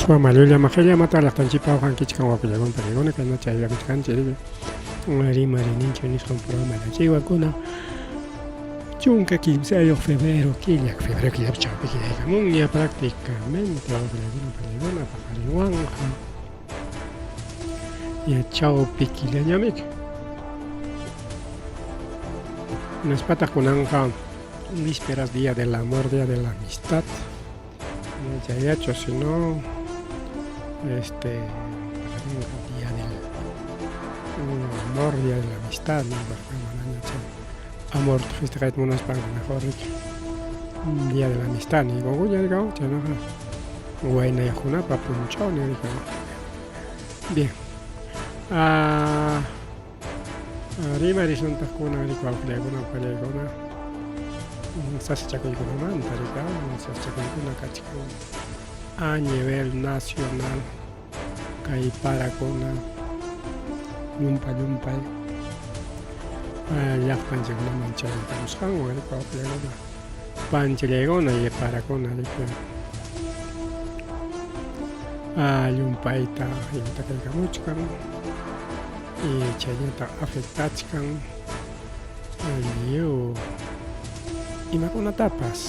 Suwa malulla majella mata laqtanchipaq hankichkan wakullawan paliguna kana chayllapichkanchik rima rininchik nisqan programa chiwakuna chunka kimsayuq febrero killapi chaypikidaykamunña prácticamente wakullakuna paliguna paqarinwanqa chawpi killañamik unaspataq kunanqa vísperas día del amor, día de la amistad chayachu si no día del amor, día de la amistad, ¿no? Amor, festejar unas para mejor día de la amistad, ni gogo ya digamos, ya no guayna y juna para punchar, ni digamos. Bien. Rima horizonte kuna rikual kuna sasachakuna manta digamos, sasachakuna kachikuna a nivel nacional kay para kuna yumpay llaqtanchikuna manchaytamusqan rikual kuna panchilleguna y para kuna yumpayta imata kaykamuchkan y chayllata afectachkan liu imakunatapas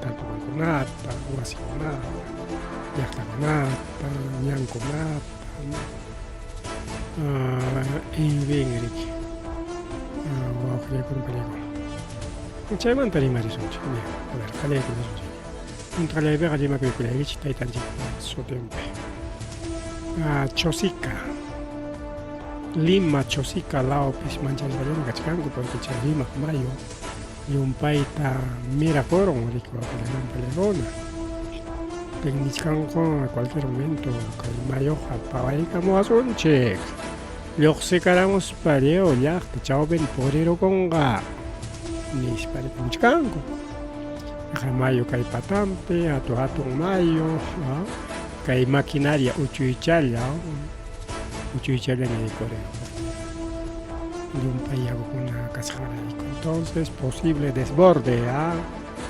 tarpukunata, wasikunata, llaqtakunata, ñankunata, invinrik wawqiykuna paliguna chaymanta rimarisunchik a ver qalaykunasunchik q'allaypiqa rimakuykullaykichik taytanchikpa sutinpi Chosica Lima Chosica laopis manchallpallaña kachkanku porque chay Lima mayo yumpayta miracoron rikuwakullawan paliguna teknichkanqa a cualquier momento kay mayoqa pawaykamuwasunchik lluqsikaramuspa liw llaqta chawpin purirukunqa nisparipunchkanku mayo kay patampi hatun mayo kay maquinaria uchuychalla ñaykurqa yumpay yawakuna kasqanrayku entonces posible desborde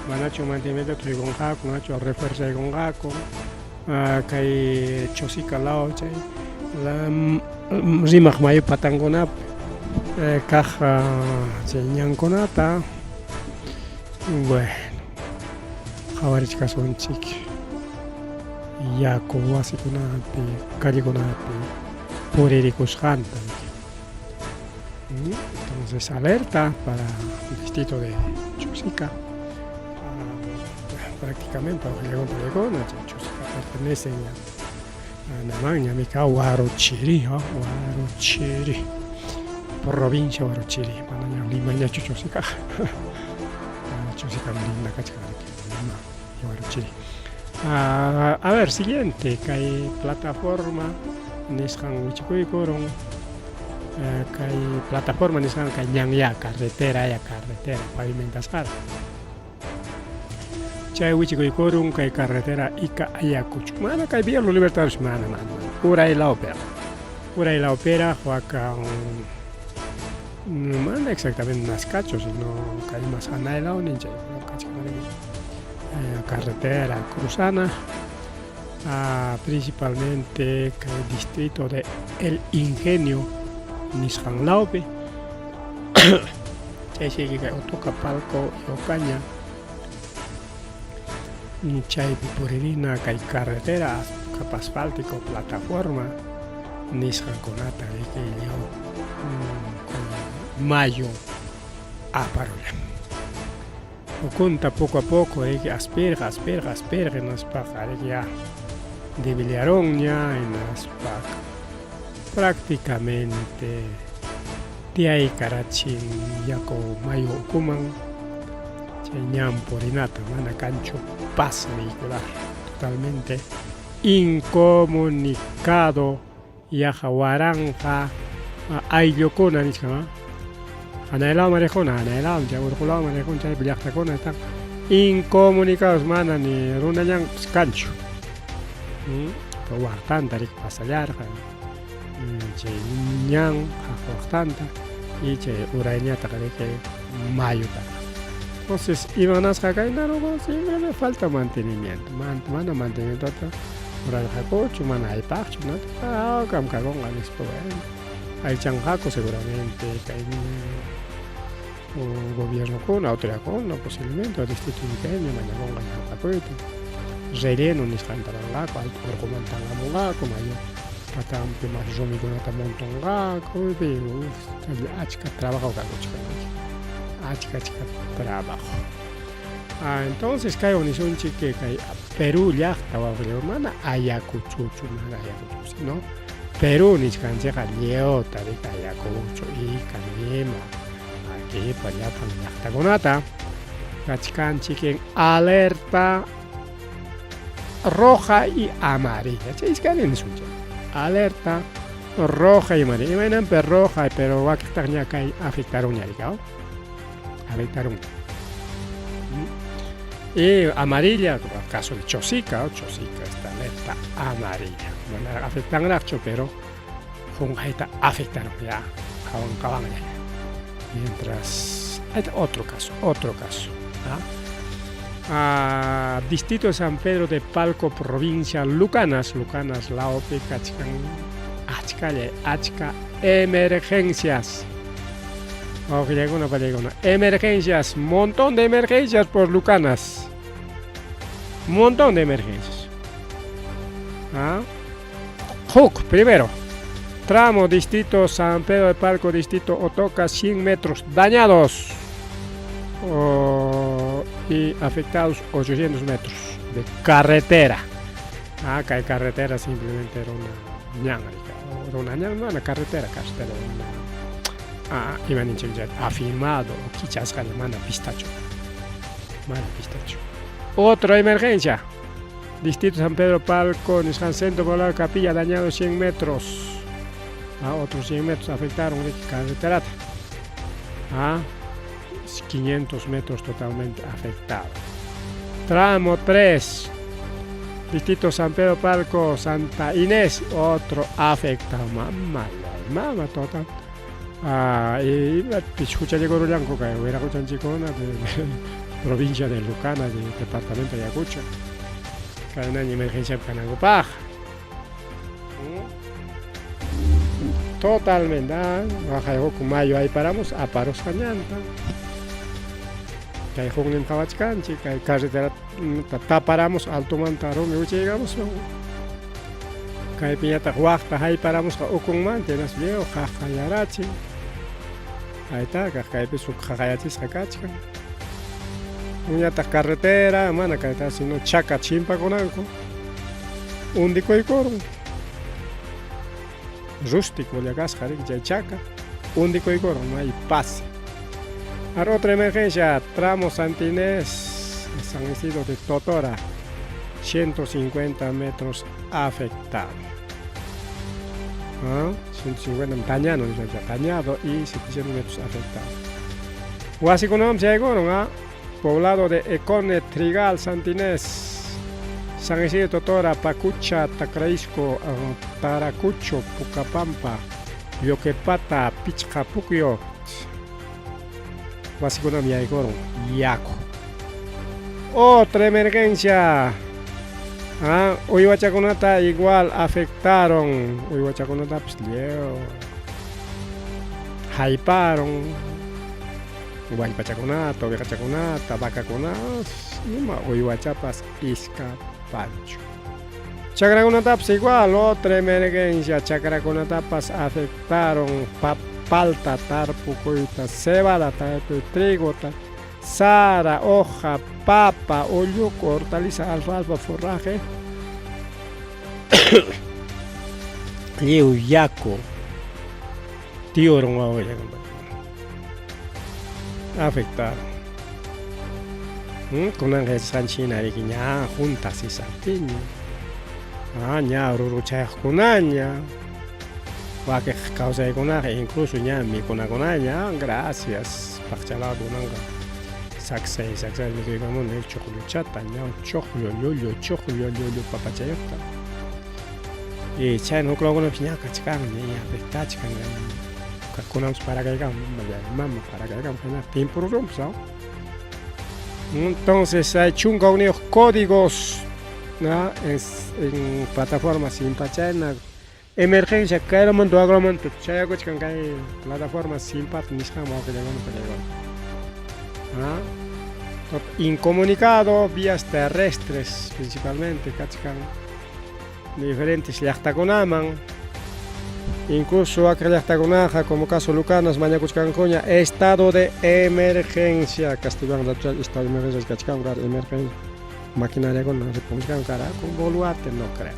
manachu mantenimiento tuykunqaku nachu refuerzaykunqaku kay Chosica lao chay rimaq mayo patankunapi kaq chay ñankunata bueno qhawarichkasunchik yaku wasikunapi kallikunapi puririkusqanta entonces alerta para el distrito de Chosica prácticamente Chosica pertenecen a Namaña, Mica, Huarochiri, provincia Huarochiri, Manaña, Limaña, Chosica, Chosica, Linda, Cachacarique, Lima, Huarochiri. A ver, siguiente, que hay plataforma, Nishan Wichikuikoron, que hay plataforma, Nishan Cañanya, carretera, pavimentasar. Chay Wichikuikoron, que hay carretera, Ica Ayacucho. Mana, que hay bien los libertarios, mana. Pura y la ópera, Joaca, no manda exactamente unas cachos, sino que hay más anaila o ninja, carretera cruzana, principalmente el distrito de El Ingenio, Nishan Laupe, chay sigue que Otocapalco y Ocaña, chay Puririna, que hay carretera, capa asfáltico, plataforma, Nishan Conata, que yo mayo a parola. Oculta poco a poco, asperga, nos paga ya de Villaroña en las paga. Prácticamente de ahí Carachin, Yaco, Mayo, Kuman, Cheñam, Porinata, Mana Cancho, pasa vehicular, totalmente incomunicado, Yajahuaranja, Ayllocona, ni chama. Anailao marejona, ya urkulao marejona, chay llaqtakuna están incomunicados mana ni runañan cancho. Huartanta rik pasallarqa, chay ñan huartanta y chay urayñata que mayuta. Entonces, iban a sacar y no, simplemente falta mantenimiento, mantenimiento Moral jacocho, mana hay pacho, ¿no? Ah, cam cagón, a hay chanjaco seguramente, que hay un gobierno con, autoridad con, no posiblemente, o distrito ingenio, mañana con ganar jacoito. Relleno ni escantarangaco, alto por comentar la mugaco, mayo. Patam que más romi con ata montongaco, pero achka trabajo cacocho, achka trabajo. Ah, entonces cae un isunchi que cae Perú ya estaba hermana Ayacucho, ¿no? Perú ni canseja leota de Ayacucho y Canema. Aquí para allá para Conata. Cachicanchi que alerta roja y amarilla. ¿Chéis que en suya? Alerta roja y amarilla. Imaginan roja, pero va a estar ya que afectaron ya, ¿no? Afectaron. Y amarilla, caso de Chosica está alerta amarilla. Bueno, afectan el archo, pero Junjaita afectaron ya. Caban ya. Mientras, hay otro caso. Distrito de San Pedro de Palco, provincia Lucanas, Laope, Achka, emergencias. Emergencias, montón de emergencias por Lucanas. Montón de emergencias. Primero. Tramo distrito San Pedro de Palco, distrito Otoca, 100 metros dañados. Y afectados 800 metros de carretera. Que hay carretera simplemente era una ñanga, una carretera. Iban afirmado, quizás alemana pistacho. Otra emergencia. Distrito San Pedro Palco, Nissan Centro Poblado Capilla, dañado 100 metros. Otros 100 metros afectaron de carretera. 500 metros totalmente afectado. Tramo 3. Distrito San Pedro Palco, Santa Inés, otro afectado. Mamá total. Y escucha llegó Blanco, que hubiera escuchado chicona de provincia de Lucana, del departamento de Ayacucho. Que hay una emergencia en Canagopaj. Totalmente, baja de mayo ahí paramos, a paros cañanta. Que hay un en Jabachcanchi, que hay carretera, paramos, alto mantaron, y llegamos. Que hay piñata huacta, ahí paramos, o con mantenas, viejo, jajayarachi. Ahí está, que hay peso jajayachis, jacachca. Uñata carretera, mana, que está haciendo chaca chimpa con algo. Un dico y coro. Rústico, le hagas jari, que hay chaca. Un dico y coro, no hay pase. Ahora otra emergencia, tramo Santinés, San Isidro de Totora, 150 metros afectado. 150 dañado y 700 metros afectados. Huasiconam se llegaron poblado de Econe, Trigal, Santinés, San Isidro de Totora, Pacucha, Tacraisco, Taracucho, Pucapampa, Yoquepata, Pichcapuquio. Huasiconam ya llegaron, Yaco. Otra emergencia. Uyhuachaconata igual afectaron. Uyhuachaconata pues hyparon. Huaypachaconata, ovejachaconata, vacaconata, Uyhuachapas, Izcapancho. Chacraconatapas igual, otra emergencia. Chacraconatapas afectaron. Palta, tarpucoita, cebada, trigo, sara, hoja, papa, olluco, hortaliza, alfalfa, forraje, liuyaco, tío afectaron. Con ángeles sanchina de guiña, juntas y santiña. Ña, rurucha con aña. Va que causa de conaje, incluso ña mi conaña, gracias, pachalado nanga. Saxa, me digamos, el chocolate chata, ña, chocolate, papachayota. Y chay no creo que no piña cachican, ni afectachican, caconamos para que hagan, mamá, para que hagan, tiempo rompo, ¿sabes? Entonces hay chunga unidos códigos ¿no? En plataforma Simpachana. Emergencia, caer monto agromonto, chaya cochcan cae plataforma Simpat, Nishama, que le van a incomunicado, vías terrestres principalmente, cachcan diferentes yachtaconaman, incluso aquella yachtaconaja, como caso Lucanas, Mañacuchcan Coña, estado de emergencia, castigan la estado de emergencia, cachcan, emergencia, maquinaria con la República Cara, con Boluarte, no creo.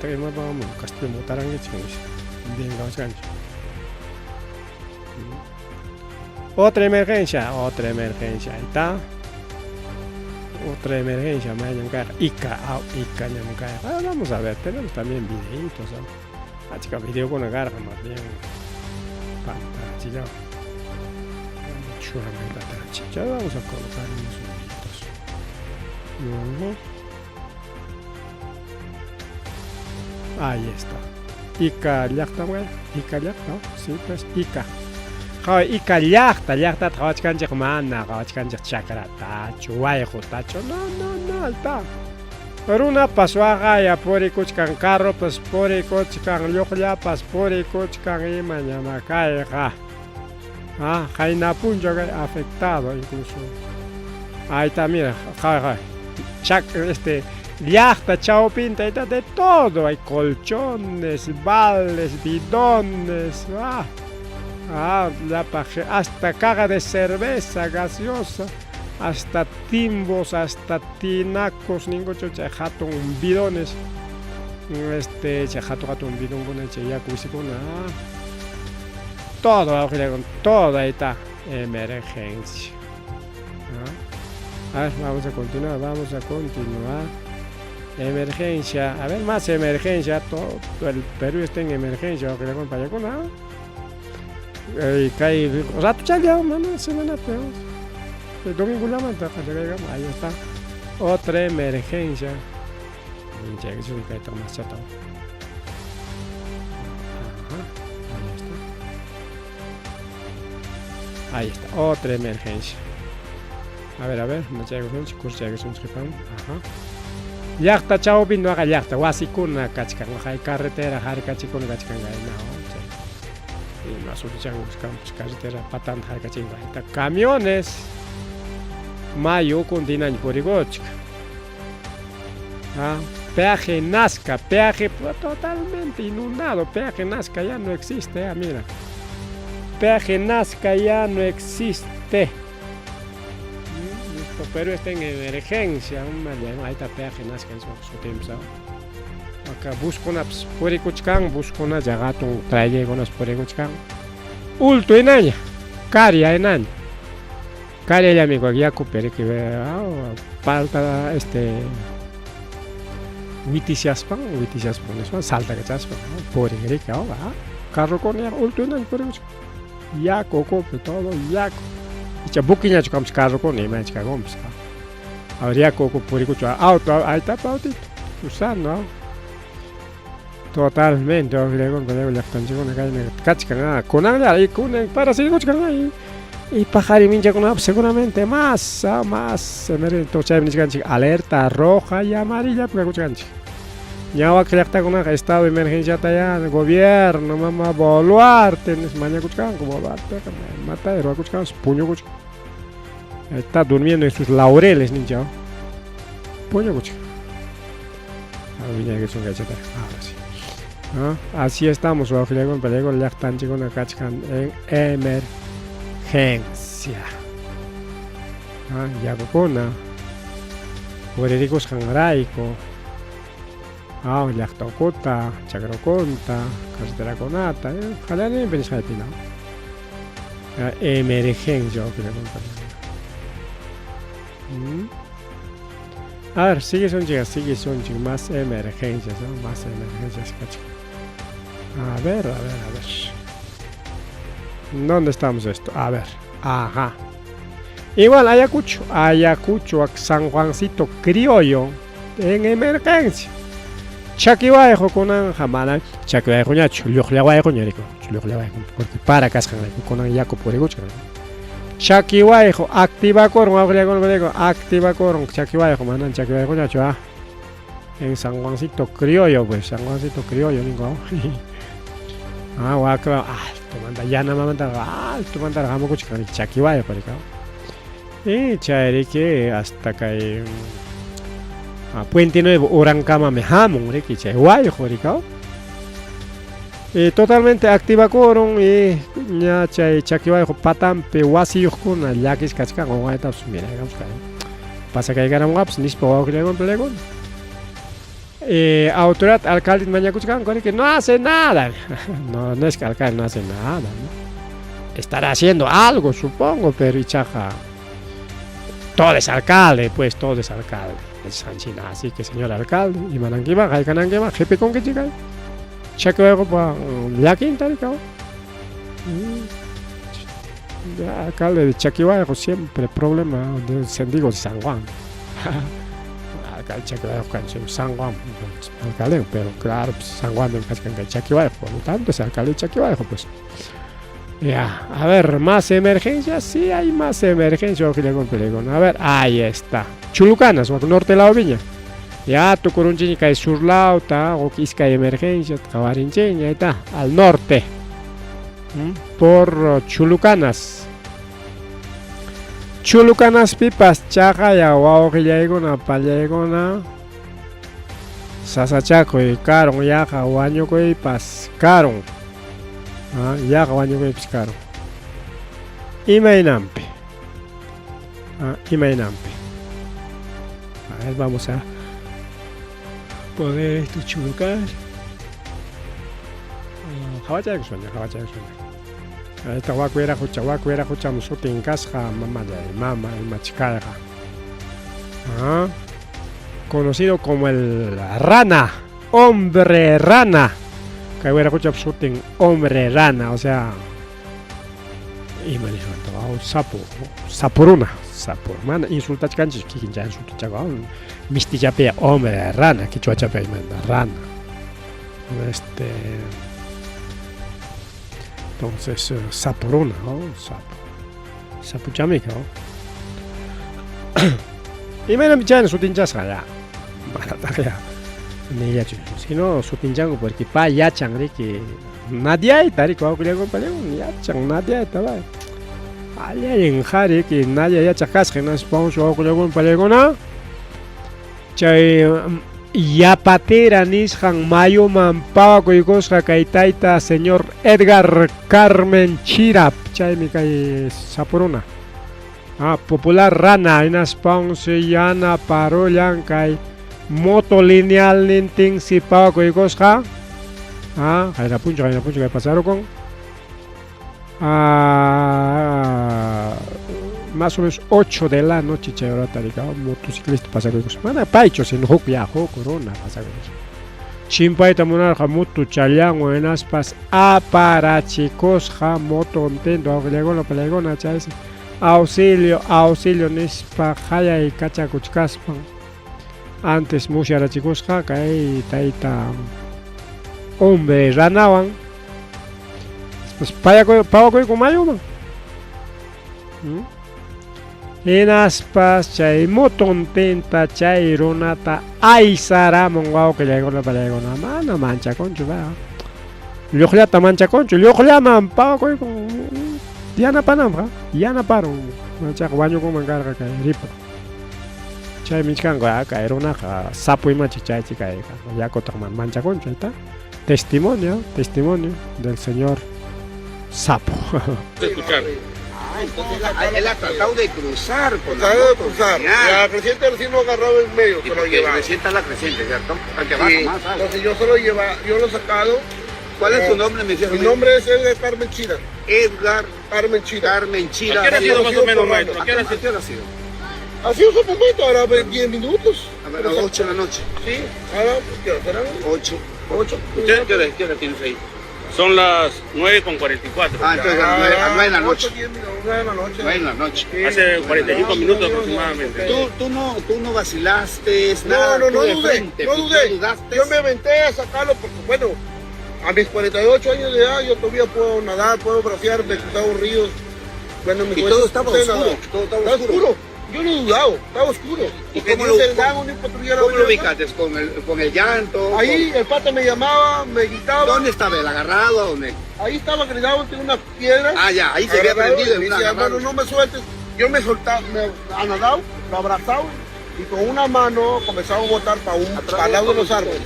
Vamos, Castillo Motaranga, bien, otra emergencia, ahí está. Otra emergencia, Ica, vamos a ver, tenemos también videitos, ¿no? Chica, video con la garra, más bien. Pantalla. Ya vamos a colocar unos videitos. Ahí está. Ica llakta, güey. Ica llakta, sí, pues Ica. Ica llakta, trabachkanchik mana, trabachkanchik chakrata, chuayjo, tacho. No, ahí está. Runa pasua ya por ikuchkan carro, pues por ikuchkan lloqlla, pas por ikuchkan y mañana caeja. Jaina puncho afectado incluso. Ahí está, mira, Llakta, chao pinta, de todo, hay colchones, vales, bidones, hasta caja de cerveza gaseosa, hasta timbos, hasta tinacos, ningún chocha, jato bidones, jato un bidón con el ya todo ahí está, emergencia. A ver, vamos a continuar. Emergencia, a ver, más emergencia, todo el Perú está en emergencia, que le acompaña con nada. Cae rato ya, una semana peor. El domingo la manta, ahí está. Otra emergencia. Ahí está. Ahí está, otra emergencia. A ver, no llega un chipán. Llakta chao bin no haga llakta, wasikuna kachkan, hay carretera, har kachikuna kachkan y más buscamos carretera patan har kachkan, camiones, mayo con dinan porigochka. Peaje Nazca, peaje totalmente inundado, peaje Nazca ya no existe, mira. Peaje Nazca ya no existe. Pero está en emergencia, ahí está peaje Nazca en su tiempo. Acá busco una poricuchcan, busco una llagato, trae con las poricuchcan. Ulto en año, caria en año. Caria ya amigo, ya cupere que falta Witisiaspan, eso salta que chaspan, porigrica, carro con ya, ulto en año, poricuchcan. Ya coco, todo, ya. Ya bukinya chukam carro con ima chukamos. Habría coco poricucho auto, ahí está pautito. Usando. Totalmente, con la canción con la calle cachcan, con ala y con para seguir con ahí. Y pajari mincha con seguramente más, entonces alerta roja y amarilla para escuchar. Ya va a crear con un estado de emergencia allá, el gobierno, mamá, Boluarte, mañana escuchan, como Boluarte, mata, pero escuchan, puño escuchan. Está durmiendo en sus laureles, ninja. Puño escuchan. Que son gachetas, ahora sí. Así estamos, bajo el pelego, el están chicos de Kachkan en emergencia. Ya cocona, Borericos Jangraico. Llactocota, Chacroconta, Carretera Conata, ojalá no me de pina. Emergencia, que le A ver, sigue son chicas, más emergencias, ¿no? Más emergencias, cacho. A ver. ¿Dónde estamos esto? A ver, ajá. Igual Ayacucho, San Juancito Criollo, en emergencia. Chaquibajo con Anjamana, Chaquibajo Nacho, Lujlabajo Ñerico, porque para Cascan con Yaco por Egucha. Chaquihuayjo, activa coron, activa coron, Chaquihuayjo, manan Chaquihuayjo, chacho, en San Juancito Criollo, pues, San Juancito Criollo, ningo. Guaca, tu manda, ya nada más manda, tu manda, vamos a escuchar Chaquihuayjo, por acá. Y chairi que hasta que Puente Nuevo, Orancama, Mejamon, Ricky, Chaquihuayjo, por acá. Totalmente activa coron y ya Chaquihuayjo patampe wasiyuqkuna llakisqachkan wawaitapas mira pasa que ganan waps nispa wawqillawan pelegon autoridad alcalde mañakuchkan que no hace nada. No es que alcalde no hace nada, ¿no? Estará haciendo algo supongo, pero Ichaja todo es alcalde, pues todo es alcalde es Sanchina, así que señor alcalde y mananquiba jaikananquiba jefe con que chica Chaquihuayjo pa yakin tarikao. Alcalde de Chaquihuayjo siempre problema de Sendigo de San Juan. Alcalde Chaquihuayjo canción San Juan, alcalde, pero claro, pues, San Juan del Cascan de Chaquihuayjo, por lo tanto es alcalde de Chaquihuayjo, pues. Ya, a ver, más emergencias, sí hay más emergencias, a ver, ahí está. Chulucanas, norte de la Viña. Ya, tu corunchini cae sur lauta, o quisca emergencia, cabarincheña, ahí está, al norte, por Chulucanas. Chulucanas pipas, chaja, ya, guau, que ya llegona, palegona, sasachaco, y caron, ya, guaño, que pas, caron, ya, guaño, que pas, caron. Imainampe, Imainampe. A ver, vamos a poder esto chulucar. Hawacha sueña. Esta guacuera jucha musuti en casa, mama y machicaya. Conocido como el rana, hombre rana. Caguera jucha musuti hombre rana, o sea, y me dijo, sapuruna. Mana insulta canchis que ya insulta chago misti chapea hombre rana que chua chapea manda rana entonces sapuruna sapu chamica y me mi chan su tinchas ya barata ni ya si no su tinchango porque pa ya changri que nadie hay tari ko que le compare ya chang nadie estaba Allá en Jari, que nadie ya chacas, que no es poncho o con palegona. Chay ya patera nishan mayo mampawa y cosa kaitaita señor Edgar Carmen Chirap, chay mi kay sapuruna. Popular rana, en asponse yana paro yankay moto lineal ninting si pawa y cosa. Kay na puncho kay pasaro con. Más o menos 8 de la noche chayorata digamos motociclista pasa con eso mana paicho sin hook ya corona pasa con eso chimpaita monarja mutu chayango en aspas para chicos ja moto ntendo aglegona pelegona chaise auxilio nispa jaya y cacha kuchkaspan antes mushara chicos ja kai taita hombre ranawan pues pago con mayo man. En aspas chay motontenta chay ronata ay saramon guau que llegó la palegona mana mancha concho va Liogliata mancha concho Liogliaman pago con Diana panam Diana paro mancha baño con mangarga que ripo chay michkan gua que era una sapo y machi chay chica ya cotaman mancha concho está testimonio del señor Sapo. Escuchar. Entonces él ha tratado de cruzar con la moto. La creciente recién lo agarraba en medio. Y porque creciente es la creciente, ¿cierto? Porque sí. Más, entonces yo lo he sacado. ¿Cuál es tu nombre? Mi nombre es Edgar Carmen Chira. Edgar Carmen Chira. ¿A qué hora ha sido más o menos, maestro? ¿A qué hora ha sido? Ha sido su momento, ahora 10 minutos. A ver, a las 8 de la noche. Sí, ahora, ¿qué hora serán? 8. ¿Qué hora tienes ahí? Son las 9:44. Entonces a las 9 de la noche. 9 de la noche. Hace 45 minutos aproximadamente. Tú no vacilaste, nada. No dudé. Yo me aventé a sacarlo porque, bueno, a mis 48 años de edad yo todavía puedo nadar, puedo bracear, me he cruzado ríos. Bueno, mi Y juez, todo estaba usted oscuro, nada. todo estaba Estaba oscuro. oscuro. Yo lo he dudado, estaba oscuro. ¿Y Porque cómo no se lo- daban una patrulla a la ¿Cómo lo mañana. ubicaste? ¿Con el llanto? Ahí el pata me llamaba, me gritaba. ¿Dónde estaba él? ¿Agarrado? ¿A dónde? Ahí estaba gritado entre unas piedras. Ah, ya, ahí se había agarrado, prendido. y me una decía, agarrado. hermano, no me sueltes. Yo me soltaba, me anadaba, lo abrazaba y con una mano comenzaba a botar para al lado de los árboles.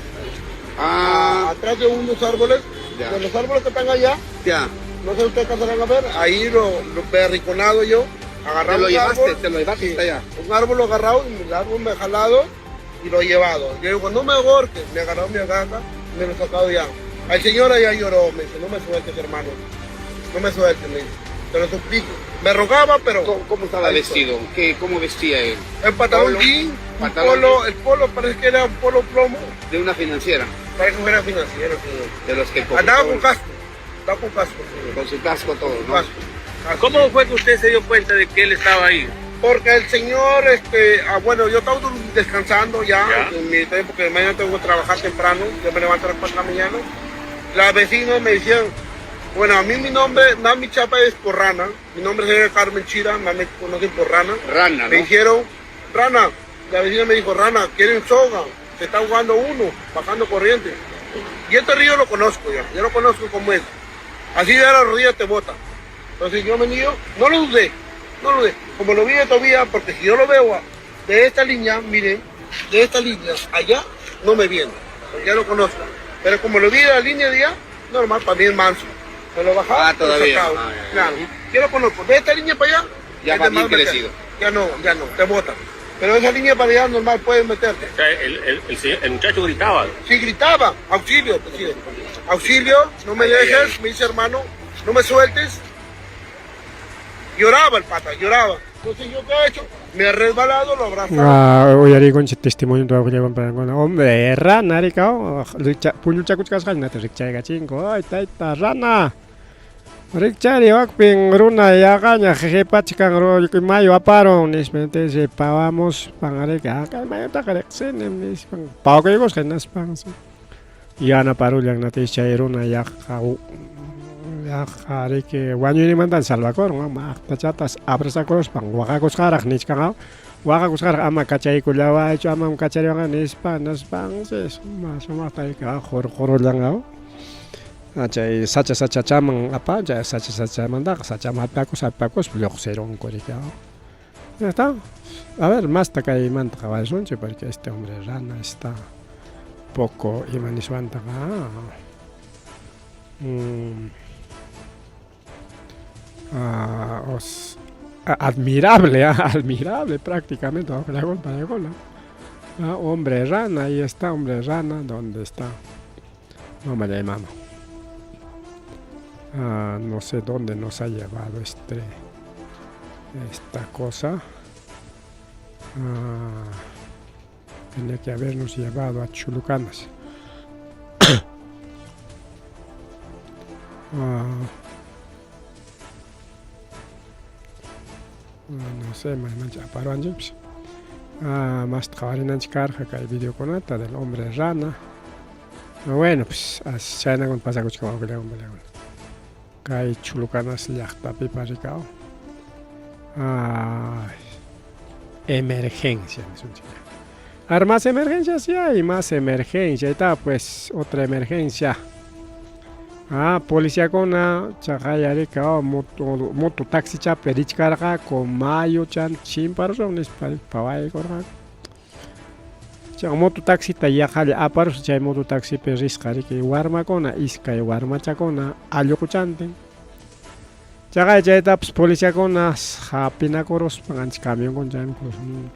Ah, Atrás de unos árboles, Ya. de los árboles que están allá, ya. no sé si ustedes alcanzarán a ver, ahí lo berriconado yo, agarrado Te lo un llevaste, árbol, te lo llevaste sí, hasta allá. un árbol lo agarrado y el árbol me he jalado y lo he llevado. Yo digo, cuando me ahorques, me agarrado mi agaca y me lo he sacado ya. El señor allá lloró, me dice, no me sueltes, hermano, no me sueltes, me dice, te lo suplico. Me rogaba, pero... ¿Cómo estaba ahí vestido? ¿Cómo vestía él? El pantalón Polo, jean, un pantalón polo, el polo parece que era un polo plomo, De una financiera. parece que era financiero, señor. De los que Andaba con casco, señor. con su casco todo, ¿no? Casco. ¿Cómo fue que usted se dio cuenta de que él estaba ahí? Porque el señor, bueno, yo estaba descansando ya, Ya. en mi tiempo, porque mañana tengo que trabajar temprano, yo me levanto a las 4 de la mañana. Las vecinas me decían, bueno, a mí mi nombre, mi chapa es por Rana, mi nombre es Carmen Chira, me conocen por Rana. Rana, Me ¿no? dijeron, Rana, la vecina me dijo, Rana, quieren soga, se está jugando uno, bajando corriente. Y este río lo conozco ya, yo lo conozco como es. Así de la rodilla te bota. Entonces yo me digo, no lo dudé. Como lo vi todavía, porque si yo lo veo de esta línea, miren, de esta línea allá, no me viene, porque ya lo conozco. Pero como lo vi de la línea de allá, normal, para mí es manso. Me lo bajaba, Ah, todavía. lo sacaba. Ah, ya. Claro, yo lo conozco. De esta línea para allá, Ya es va de bien más meter. crecido. Ya no, te botan. Pero esa línea para allá normal puedes meterte. O sea, el muchacho gritaba. Sí, gritaba, auxilio, presidente. Auxilio, no me dejes, me dice hermano, no me sueltes. Lloraba el pata, lloraba. Entonces yo qué he hecho, me he resbalado, lo abrazaba. Uyari con testimonio tu abuelo con para con hombre rana ricao puñu chakuchkas halna te rikchaiga chingo ay taita rana rikchari wakpin runa yagaña jepachkan ro mayo aparo nismente se pavamos pangareka ka mayo takarexen nis pang pawkegos kenas pang yana parulyang nate chairuna yakau hari que guanyo ni mandan salvacor ma tachatas abrasacoros pang wakakos karak nichkangao wakakos karak ama kachay kulawa hecho ama kachay nga nispa naspang ses mas tay ka khor langao achay sacha chamang apa ya sacha manda sacha matpakos bloxerón korikao ya está a ver más takay manta caballonche porque este hombre rana está poco imaniswanta admirable prácticamente la golpa de gola. Hombre rana, ahí está, hombre rana, ¿dónde está? No me la mano. No sé dónde nos ha llevado esta cosa. Tenía que habernos llevado a Chulucanas. No sé, mancha paro anjips. Más trabajan carga que el video con ata del hombre rana. Bueno, pues así con pasa con como que le hombre. Kai Chulucanas llakta piparicao. Emergencia, es un chico. Ahora más emergencias sí hay, más emergencia. Está pues otra emergencia. Policía con chakayari kao moto taxi cha perich karga con mayo chan chimparo un espal pawai korga. Chak moto taxi ta yakali aparo chay moto taxi peris kari que warma kona iskay warma chakona alyo kuchante. Chakay chay taps policía con hapina koros panganch camión con chan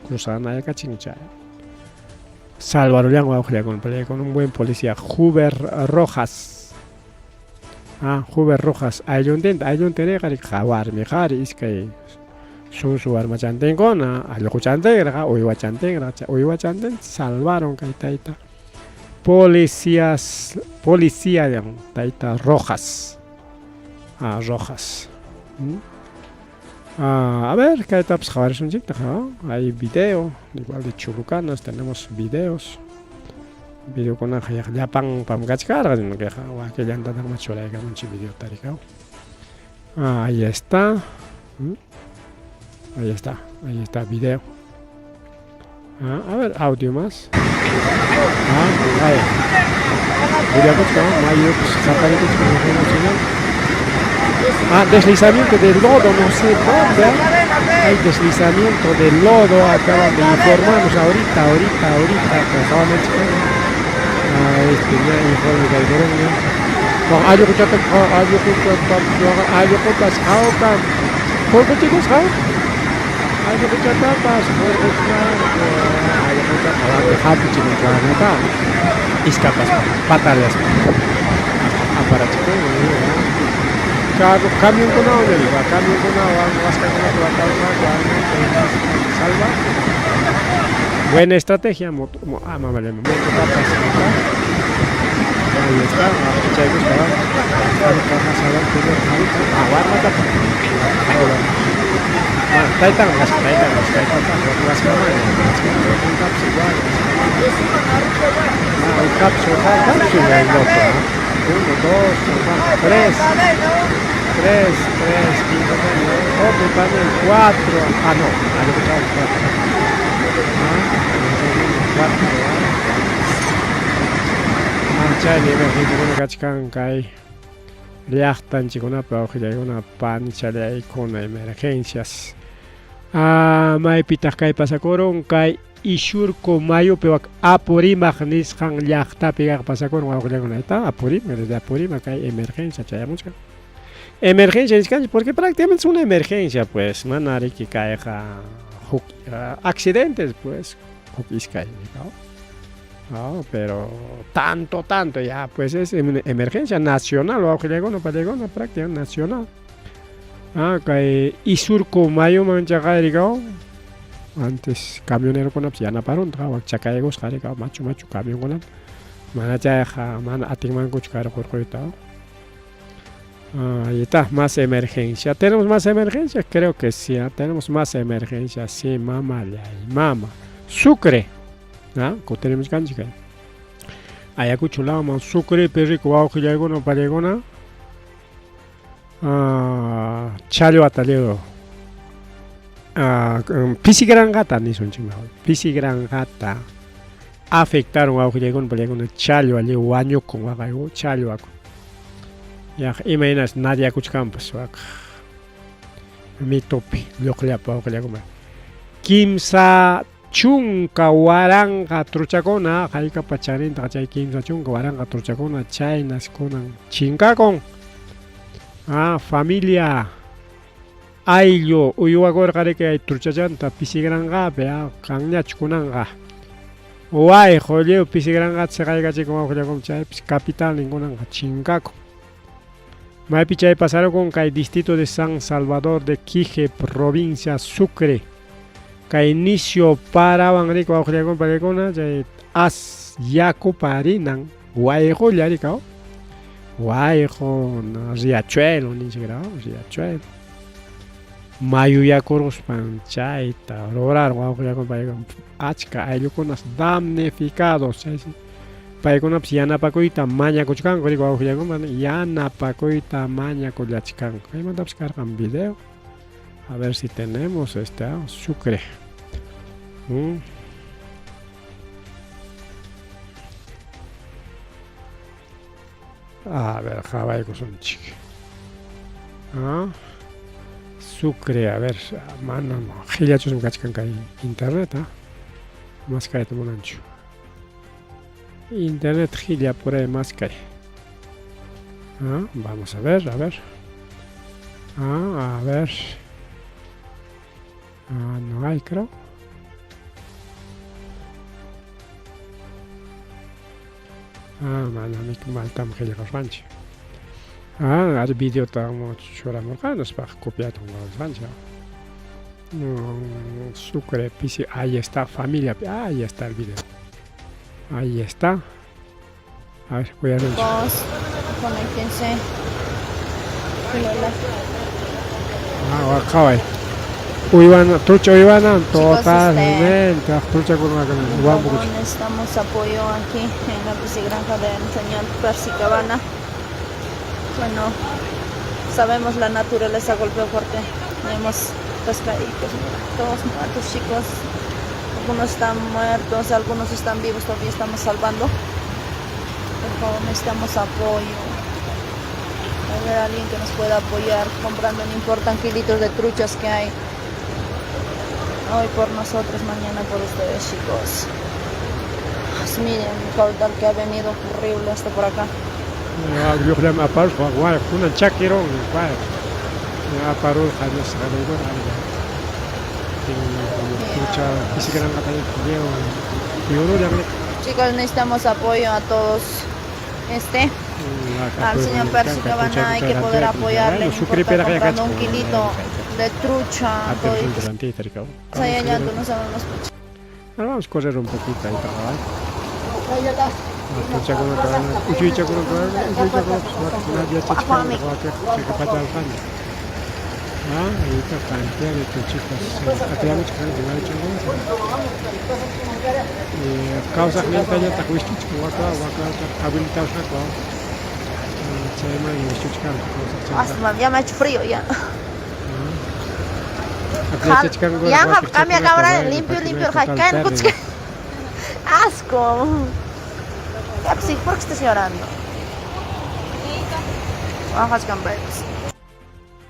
cruzana ya kachincha. Salvador Liang con un buen policía Huber Rojas. Huber Rojas ayuntene kari khawar mi kari iskay su arma chanten kona algo chanten oiwa chanten salvaron kay taita policía yang taita Rojas Rojas a ver kay taps khawar es un chicta hay video igual de Chulucanas tenemos videos video con ya pang kachkar que ya anda más chula que un video taricao ahí está Ahí está video. A ver, audio más. Deslizamiento del lodo, no sé dónde. Hay deslizamiento del lodo, acaban de informarnos ahorita, casualmente. Informe de Algoronga. Ayo kutas haukan. Porco chicos hau. Ayo kuchatapas, porco ayo kuchatapas, happy chicos planeta. Escapas, patales. Para chicos, cambio con agua, cambio con agua, vas a salva. Buena estrategia, moto tapas. Ahí está, chicos, Chale, emergencia con Kachkankai. Liachtan chicona, pero que hay una pancha ahí con emergencias. Mai pitakay pasakoron kai isurko mayo pero apurimag niskan liachta pigak pasakoron wa con esta apurim, desde apurim kai emergencia chayamos. Emergencia es porque prácticamente es una emergencia pues, manari que cae accidentes pues, ¿no? Pero tanto ya, pues es emergencia nacional, o no prácticamente nacional. Que Isurco Mayo manchaga digao. Antes camionero con apsiana paron, trabajo chacaegos carga macho camión con manacha man atingman cuchcar por coitao. Ahí está, más emergencia. ¿Tenemos más emergencias? Creo que sí, tenemos más emergencias. Sí, mama. Sucre. ¿No? Tenemos canchica. Allá cuchulamos Sucre, perrico, auge, llegona, paregona. Chalo ataleo. Pisigrangata, ni son chingado. Pisigrangata. Afectaron auge, llegona, paregona. Chalo, ale, guaño con guagayo, chalo. Ya, imaginas, nadie escucha pues, mi topi, lo que le apago que le hago más. Kimsa chunka waranga truchakona, jaika pacharin, tachay kimsa chunka waranga truchakona, chainas konan chinkakon. Familia. Ayo, uyuagor kareke ay truchachanta, pisigranga, pea, kanyach kunanga. Uay, joleo, pisigranga, se caiga chico, chay, capital, ninguna chinkako. Maipichay pasaron con el distrito de San Salvador de Quique, provincia Sucre. Que inicio para Banrico, Austriaco, Parecona, As Yaco Parinan, Guayejo, Yaricao. Guayejo, Riachuelo, ni siquiera, Riachuelo. Mayuya Coros Panchaita, Rorar, Guayejo, Parecona, Achka, Ayuconas damnificados. Paikuna yana pakoita maña cochcan código auxiliar yana pakoita maña colachcan. Ahí mandamos cargar un video. A ver si tenemos Sucre. A ver, Java con un chique. Sucre, a ver, mano, gilachos un cachcan que hay internet, más que de ancho. Internet gilia por ahí más que vamos a ver, a ver. No hay, creo. Mal tam gilia rancho. El vídeo estamos choramos para copiar un rancho. Sucre, pisi, ahí está, familia, ahí está el vídeo. Ahí está. A ver, voy a ver. Conéctense. Acá hay. Trucha Ivana, totalmente. Trucha con una Necesitamos apoyo aquí en la piscigranja de señor Persicabana. Bueno, sabemos la naturaleza golpeó fuerte. Tenemos pescaditos, mira, todos muertos, chicos. Algunos están muertos, algunos están vivos, todavía estamos salvando. Por favor, necesitamos apoyo. A ver, alguien que nos pueda apoyar comprando, no importan kilitos de truchas que hay. Hoy por nosotros, mañana por ustedes, chicos. Pues miren el caudal que ha venido, horrible hasta por acá. Chicos, necesitamos apoyo a todos. Al señor Percy Cabana hay que poder apoyarle, no importa comprando un kilito de trucha. No sabemos. Vamos a correr un poquito ahí para abajo. Ya me ha hecho frío ya. Ya cambia ahora limpio. Asco. Sí, ¿por qué estás llorando? Bajas campeones.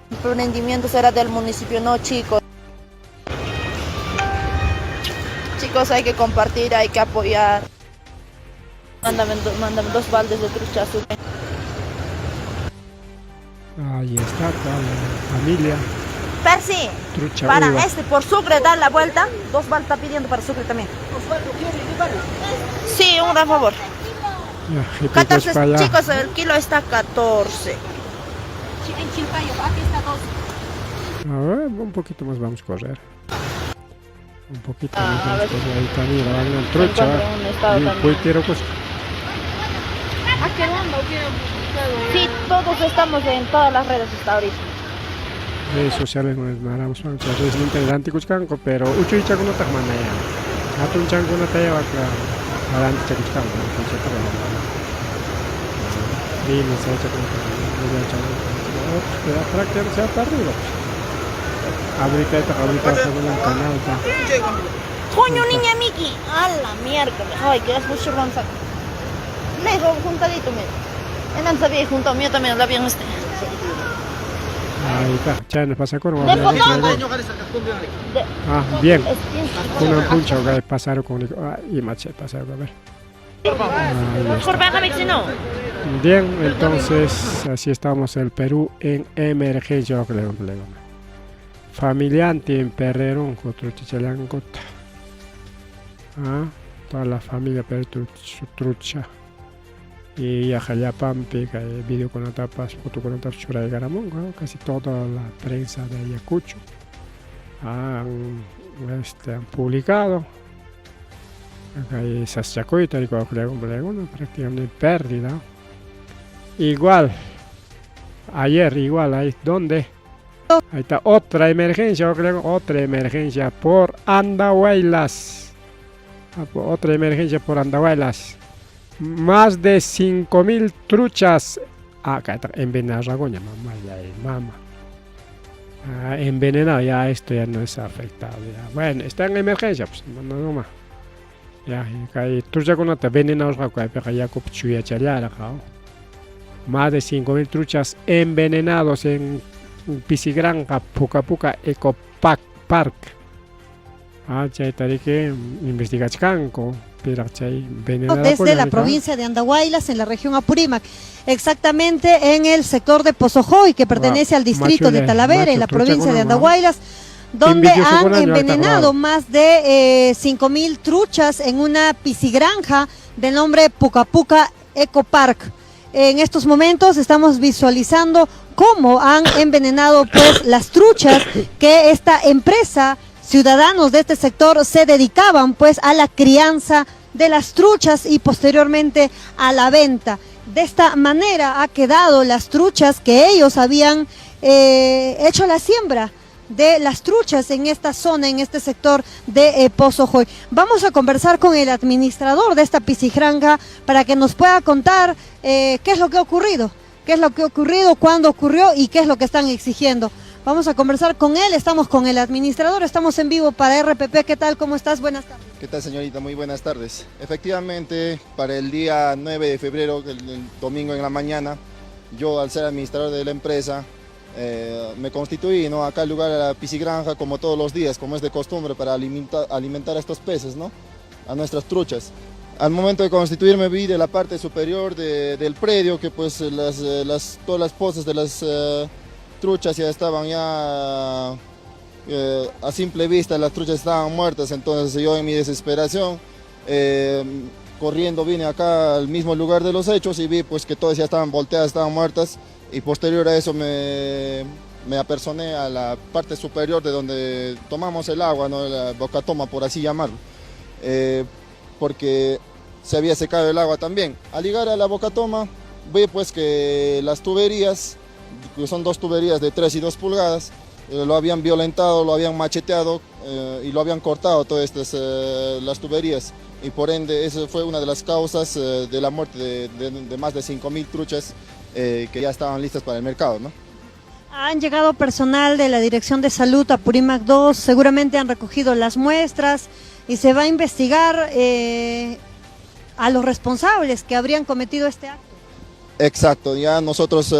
El emprendimiento será del municipio, no, chicos. Chicos, hay que compartir, hay que apoyar. Mándame 2 baldes de trucha azul. Ahí está toda la familia. Percy, Trucha para uva. por Sucre dar la vuelta. 2 baldes está pidiendo para Sucre también. Sí, un gran favor. Ya, y pues 14, para allá. chicos, el kilo está 14. En Chilpayo, aquí está 12. A ver, un poquito más vamos a correr. Un poquito más A vamos a ver. correr. Ahí también la van a Se trucha. encuentra en un estado Y también. pues quiero pues. ¿A qué onda? ¿O qué? Sí, todos estamos en todas las redes hasta ahorita. Redes sociales no es nada, vamos a hacer es interesante kuchkanko, pero ucho y chaco no te manda ya. Atun chanco no te lleva adelante chacuchkanko, no se para. Dime, se echa con el chanco. Para que sea para arriba. Ahorita está en el canal. Coño, niña Miki. A la miércoles. Ay, que es mucho ronza. Lejos, juntadito, mira. En el sabía junto a mí también el avión este. Ahí está, ya nos pasa con De Potongo. bien. Es Con un puncho que pasaron con y maché pasaron a ver. Ahí está. Por baja si no. Bien, entonces así estamos en el Perú en emergencia. Familiante en Perrerón, Cotrochichalancota. Toda la familia Trucha. Y Ajayapampi, que hay video con tapas, foto con tapas, chura de Garamón, casi toda la prensa de Ayacucho han publicado. Acá hay esas chacoitas y prácticamente pérdida. Igual, ayer igual, ahí donde ahí está otra emergencia por Andahuaylas. Otra emergencia por Andahuaylas. Más de 5.000 truchas. Acá está envenenada, mamá. Envenenado, ya esto ya no es afectado. Ya. Bueno, está en emergencia, pues no más. Ya, hay trucha con otra envenenados, más de 5.000 truchas envenenados en Piscigranja, Puca Puca Eco Park. Que investiga Chanco. Desde la provincia de Andahuaylas, en la región Apurímac, exactamente en el sector de Pozojoy, que pertenece al distrito de Talavera, en la provincia de Andahuaylas, donde han envenenado más de 5.000 truchas en una piscigranja de nombre Puca Puca Eco Park. En estos momentos estamos visualizando cómo han envenenado pues las truchas que esta empresa, ciudadanos de este sector, se dedicaban pues a la crianza de las truchas y posteriormente a la venta. De esta manera ha quedado las truchas que ellos habían hecho la siembra de las truchas en esta zona, en este sector de Pozojoy. Vamos a conversar con el administrador de esta piscigranja para que nos pueda contar qué es lo que ha ocurrido, cuándo ocurrió y qué es lo que están exigiendo. Vamos a conversar con él, estamos con el administrador, estamos en vivo para RPP. ¿Qué tal? ¿Cómo estás? Buenas tardes. ¿Qué tal, señorita? Muy buenas tardes. Efectivamente, para el día 9 de febrero, el domingo en la mañana, yo, al ser administrador de la empresa, me constituí, ¿no?, acá al lugar a la piscigranja, como todos los días, como es de costumbre, para alimentar a estos peces, ¿no?, a nuestras truchas. Al momento de constituirme vi de la parte superior del predio que pues todas las pozas de las truchas ya estaban a simple vista, las truchas estaban muertas. Entonces yo, en mi desesperación, corriendo vine acá al mismo lugar de los hechos y vi pues que todas ya estaban volteadas, estaban muertas, y posterior a eso me apersoné a la parte superior de donde tomamos el agua, ¿no?, la bocatoma, por así llamarlo, porque se había secado el agua también. Al llegar a la bocatoma vi pues que las tuberías, que son 2 tuberías de 3 y 2 pulgadas, lo habían violentado, lo habían macheteado y lo habían cortado todas las tuberías, y por ende esa fue una de las causas de la muerte de más de 5.000 truchas que ya estaban listas para el mercado, ¿no? Han llegado personal de la Dirección de Salud a Apurímac 2, seguramente han recogido las muestras y se va a investigar a los responsables que habrían cometido este acto. Exacto, ya nosotros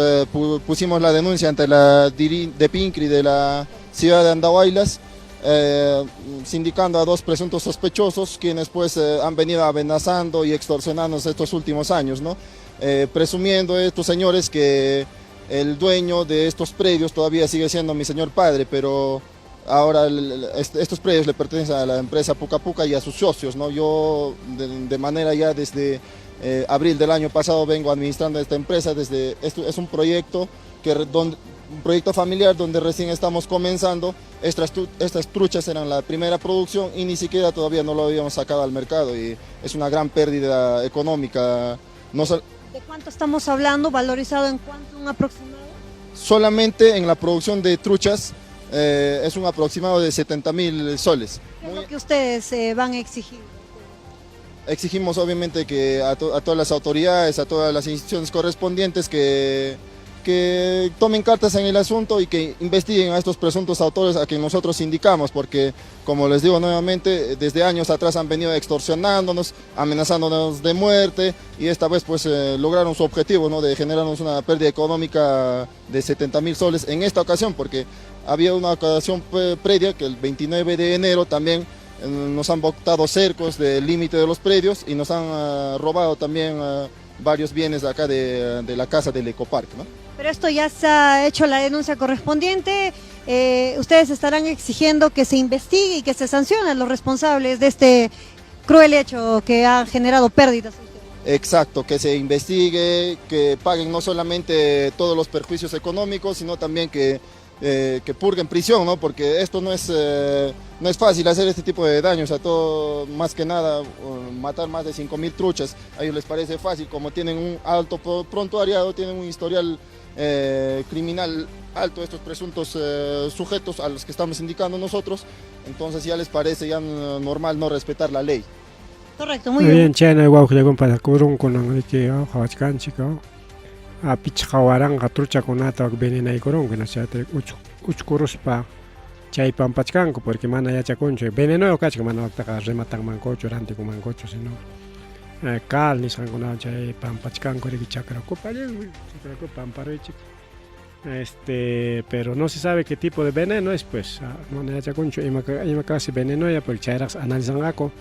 pusimos la denuncia ante la DEPINCRI de la ciudad de Andahuaylas, sindicando a 2 presuntos sospechosos, quienes pues han venido amenazando y extorsionándonos estos últimos años, ¿no? Presumiendo estos señores que el dueño de estos predios todavía sigue siendo mi señor padre, pero ahora estos predios le pertenecen a la empresa Puca Puca y a sus socios, ¿no? Yo de manera ya desde abril del año pasado vengo administrando esta empresa. Esto es un proyecto un proyecto familiar donde recién estamos comenzando. Estas truchas eran la primera producción y ni siquiera todavía no lo habíamos sacado al mercado, y es una gran pérdida económica. ¿De cuánto estamos hablando? ¿Valorizado en cuánto, un aproximado? Solamente en la producción de truchas es un aproximado de 70.000 soles. ¿Qué es lo que ustedes van a exigir? Exigimos obviamente que a todas las autoridades, a todas las instituciones correspondientes que tomen cartas en el asunto y que investiguen a estos presuntos autores a quien nosotros indicamos, porque, como les digo nuevamente, desde años atrás han venido extorsionándonos, amenazándonos de muerte, y esta vez pues lograron su objetivo, ¿no?, de generarnos una pérdida económica de 70.000 soles en esta ocasión, porque había una ocasión previa que el 29 de enero también nos han botado cercos del límite de los predios y nos han robado también varios bienes de acá de la casa del ecoparque, ¿no? Pero esto ya se ha hecho la denuncia correspondiente. Ustedes estarán exigiendo que se investigue y que se sancionen a los responsables de este cruel hecho que ha generado pérdidas. Exacto, que se investigue, que paguen no solamente todos los perjuicios económicos, sino también que purguen prisión, ¿no? Porque esto no es fácil hacer este tipo de daños. A todo, más que nada, matar más de 5.000 truchas, a ellos les parece fácil, como tienen un alto prontuariado, tienen un historial criminal alto, estos presuntos sujetos a los que estamos indicando nosotros. Entonces ya les parece ya normal no respetar la ley. Correcto, muy bien. China igual que le para curun con que hawachkan chico. A pichhawaran trucha con ata venena y corón que no se atre uchkuruspa chay pampachkanko, porque mana ya chaconcho veneno o cacho mana ta rematan mancocho ranti con mancocho, sino cal ni sangona chay pampachkanko de chakra copale chakra pamparechi. Pero no se sabe qué tipo de veneno es, pues no ya chaconcho y casi veneno ya por chayras analizangako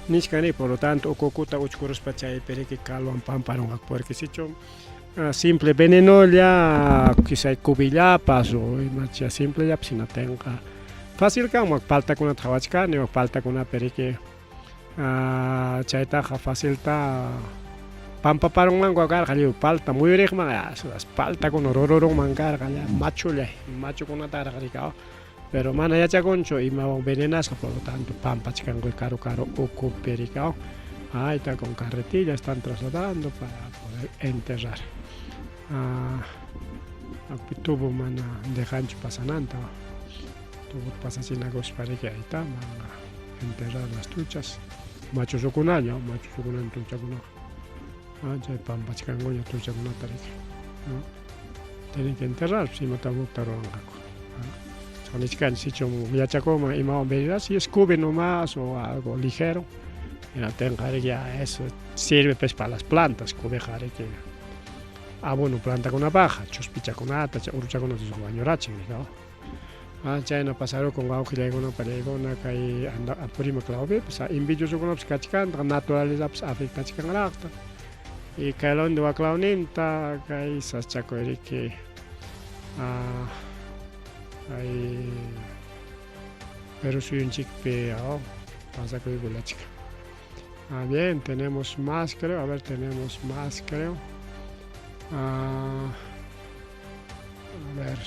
niskani, por lo tanto okukuta uchkuruspa chay pereke calvan pamparon, porque si chon simple veneno ya quizá cubillapas o ya simple ya si no tenga fácil que falta con una trabachcane o falta con una perique chaita fácil ta pampa para un mango carga le falta muy regma falta con ororo mangar ya macho con una targa, pero mana ya chaconcho y me venenas, por lo tanto pampa chicango caro o pericao ahí está con carretilla, están trasladando para poder enterrar. Tuvo mana de hancho pasananta, tuvo pasachinagos para que ahí está, van a enterrar las truchas, machos o con año, machos o con un trucha con ya pampa chicango ya trucha con una tarifa, tienen que enterrar, si no te gustaron. son iscan si chum ya chacoma y más o si escube nomás o algo ligero. Y no tengo ya eso sirve pues para las plantas, cube jare que abono planta con una paja, chuspicha con ata, urucha con otros guañorache, ¿no? Ya no pasaron con agua y no para una que anda a prima clave, pues en vídeos con los cachican, naturaleza pues afecta chican racta. Y que lo ando a claunenta, que esas chaco que pero soy un chico peor, pasa que digo la chica. Bien, tenemos más creo, a ver, tenemos más creo. A ver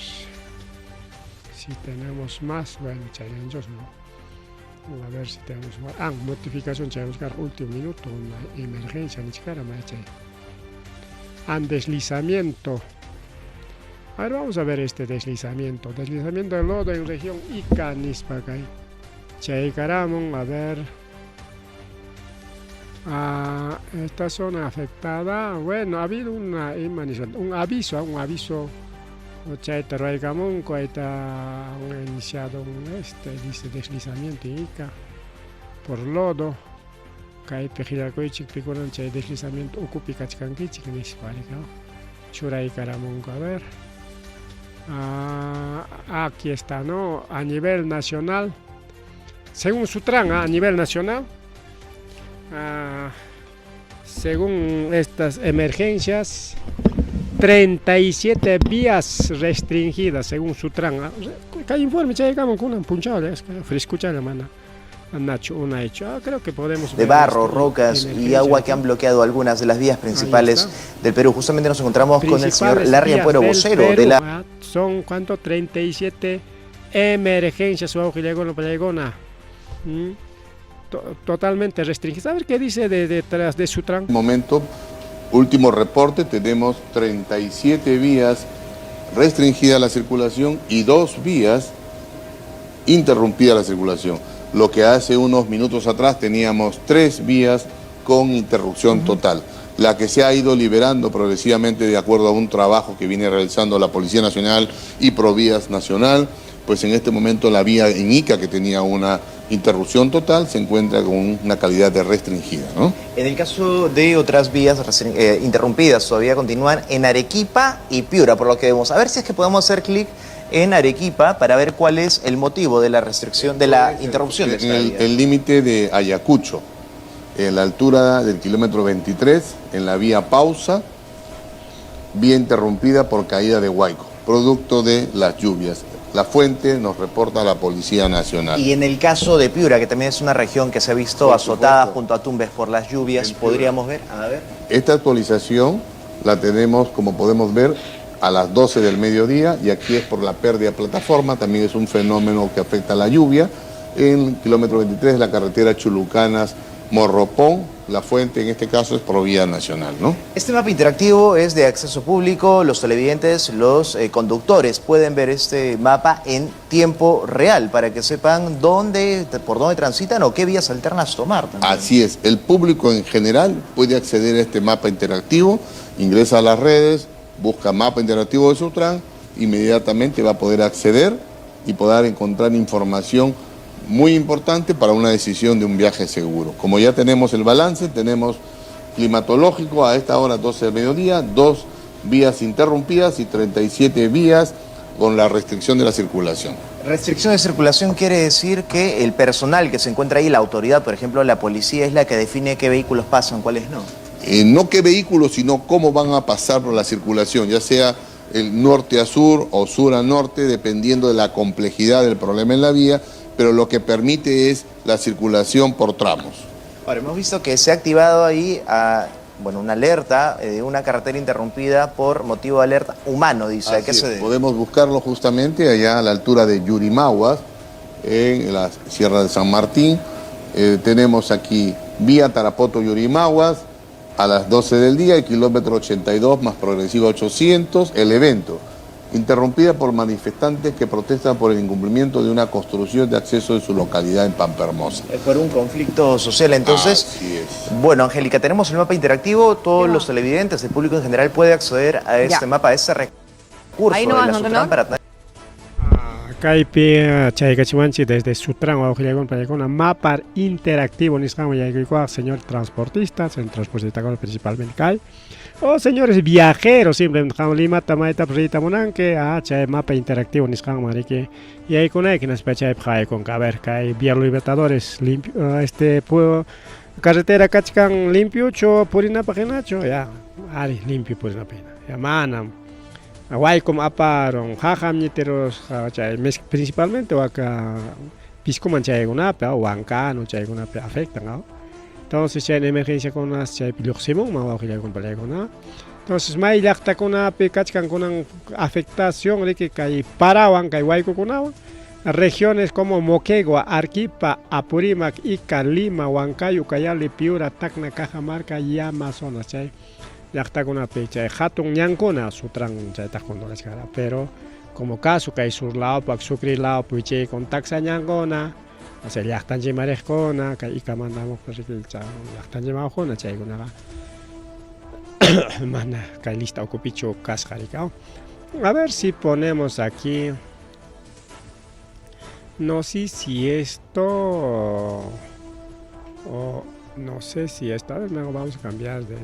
si tenemos más, bueno, challenges no. A ver si tenemos más. Notificación, tenemos que último minuto, una emergencia, ni siquiera me ha deslizamiento. A ver, vamos a ver este deslizamiento. Deslizamiento de lodo en región Ica, Nispacay. Chaycaramon, a ver. Esta zona afectada, bueno, ha habido un aviso, Chaytarraigamon, han iniciado dice deslizamiento en Ica por lodo. Kay Pejilacoichik, Picoran, Chay deslizamiento, Ukupicachkankichik, Nisparica. Churaycaramon, a ver. Aquí está, ¿no? A nivel nacional, según Sutran, a nivel nacional, según estas emergencias, 37 vías restringidas, según Sutran. ¿Qué informe? Llegamos con un punchado, escucha la mano. Nacho, una hecho. Creo que podemos de barro, rocas y agua que han bloqueado algunas de las vías principales del Perú. Justamente nos encontramos con el señor Larry Ampuero, vocero de la... Son, ¿cuánto? 37 emergencias totalmente restringidas. A ver qué dice detrás de Sutran. Momento, último reporte, tenemos 37 vías restringidas la circulación y 2 vías interrumpida la circulación. Lo que hace unos minutos atrás teníamos 3 vías con interrupción total. La que se ha ido liberando progresivamente de acuerdo a un trabajo que viene realizando la Policía Nacional y Provías Nacional, pues en este momento la vía en Ica, que tenía una interrupción total, se encuentra con una calidad de restringida, ¿no? En el caso de otras vías interrumpidas, todavía continúan en Arequipa y Piura, por lo que vemos. A ver si es que podemos hacer clic en Arequipa para ver cuál es el motivo de la restricción, de la interrupción de esta vía. El límite de Ayacucho, en la altura del kilómetro 23, en la vía Pausa, vía interrumpida por caída de huaico, producto de las lluvias. La fuente nos reporta la Policía Nacional. Y en el caso de Piura, que también es una región que se ha visto azotada junto a Tumbes por las lluvias, ¿podríamos ver? A ver. Esta actualización la tenemos, como podemos ver, a las 12 del mediodía, y aquí es por la pérdida de plataforma, también es un fenómeno que afecta a la lluvia. En el kilómetro 23 de la carretera Chulucanas-Morropón, la fuente en este caso es Provía Nacional, ¿no? Este mapa interactivo es de acceso público, los televidentes, los conductores pueden ver este mapa en tiempo real para que sepan por dónde transitan o qué vías alternas tomar también. Así es, el público en general puede acceder a este mapa interactivo, ingresa a las redes, busca mapa interactivo de Sutran, inmediatamente va a poder acceder y poder encontrar información muy importante para una decisión de un viaje seguro. Como ya tenemos el balance, tenemos climatológico a esta hora 12 del mediodía, 2 vías interrumpidas y 37 vías con la restricción de la circulación. Restricción de circulación quiere decir que el personal que se encuentra ahí, la autoridad, por ejemplo la policía, es la que define qué vehículos pasan, cuáles no. No qué vehículos, sino cómo van a pasar por la circulación, ya sea el norte a sur o sur a norte, dependiendo de la complejidad del problema en la vía, pero lo que permite es la circulación por tramos. Ahora, hemos visto que se ha activado ahí una alerta de una carretera interrumpida por motivo de alerta humano, dice. ¿A qué se debe? Podemos buscarlo justamente allá a la altura de Yurimaguas, en la Sierra de San Martín. Tenemos aquí vía Tarapoto-Yurimaguas, a las 12 del día, el kilómetro 82 más progresiva 800, el evento, interrumpida por manifestantes que protestan por el incumplimiento de una construcción de acceso de su localidad en Pampa Hermosa. Por un conflicto social, entonces. Así es. Bueno, Angélica, tenemos el mapa interactivo, todos los televidentes, el público en general puede acceder a este mapa, a este recurso ahí no de la van, Sutran ¿no? para... Kaipi Chaycachimanchi desde Sutran o Ojiliagon para con mapa interactivo Niscamo Yaikuá, señor transportista, principalmente Kai. O señores viajeros, simplemente Lima, Tamaita, Prita Monanque, Chay mapa interactivo Niscamo Marique. Y ahí con que nos pecha con a ver, Kai Vía Libertadores, limpio, carretera Cachcan limpio, cho Purina Paginacho, ya, ari limpio Purina Pena. Ya manam. Guay como aparon, jajam niteros, principalmente acá pisco manchaygunape o huancano chaygunape afectan, ¿no? Entonces ya en emergencia con las chay piluximón, más con palegona. Entonces mai lacta con ape cachcan con afectación de que cae parawan cae guayco con agua. Regiones como Moquegua, Arequipa, Apurímac, Ica, Lima, Huancayo, Cayali, Piura, Tacna, Cajamarca y Amazonas, chay. Ya está con una pecha, hatun ñancona su tran ya está con la cara, pero como caso que hay sur lado, pak sucri lado, puiche con taxa ñancona, o sea ya están llemarejona, que y mandamos por el chavo, ya están llemarejona, chay con nada, mana que lista ocupicho cascaricao. A ver si ponemos aquí, no sé si esto o no sé si esto, a ver, vamos a cambiar de